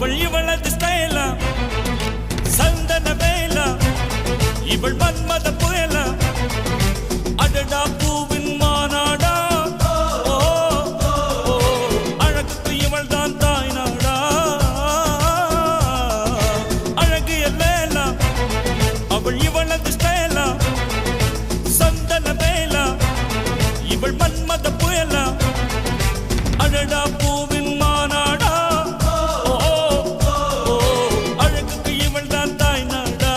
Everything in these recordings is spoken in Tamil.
அவள் இவளது ஸ்டைலா சந்தன வேலா இவள் மன்மத புயலா அடடா பூவின் மாநாடா அழகுக்கு இவள் தான் தாய் நாடா அழகிய வேலா அவள் இவளது ஸ்டைலா சந்தன வேலா இவள் மன்மத புயலா அடடா பூவின் மாநாடா அழகுக்கு இவள் தான் தாய் நாடா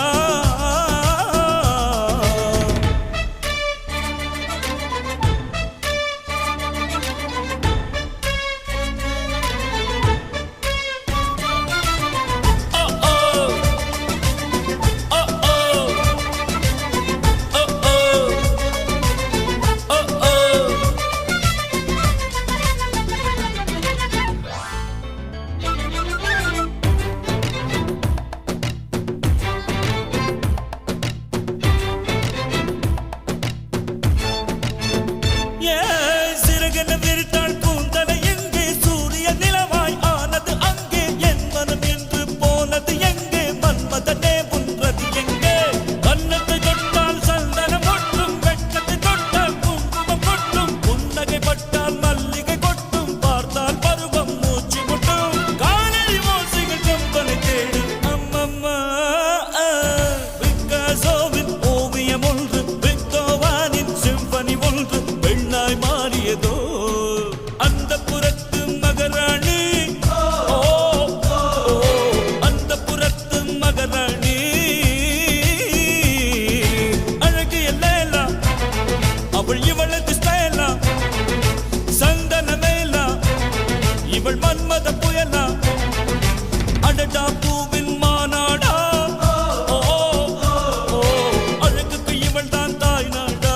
இவள் மன்மத புயலா அடடா பூவின் மாநாடா அழகுக்கு இவள் தான் தாய் நாடா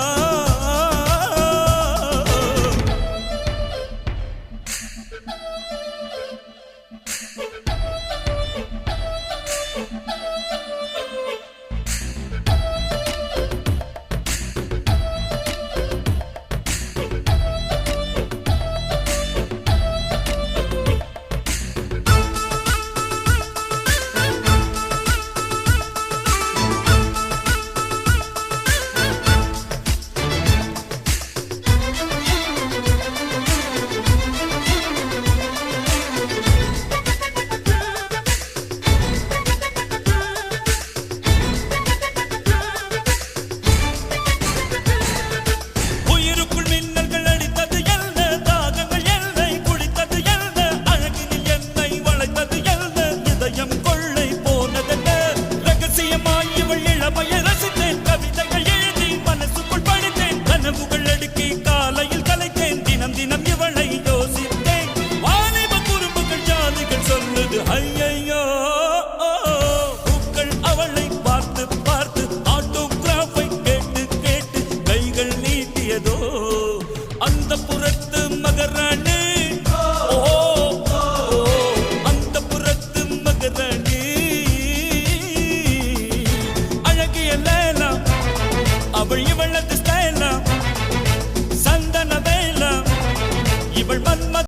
ஐயோ பூக்கள் அவளை பார்த்து பார்த்து ஆட்டோகிராஃபை கேட்டு கேட்டு கைகள் நீட்டியதோ அந்த புறத்து மகராணி அந்த புறத்து மகராணி அழகிய லேலா அவள் இவள்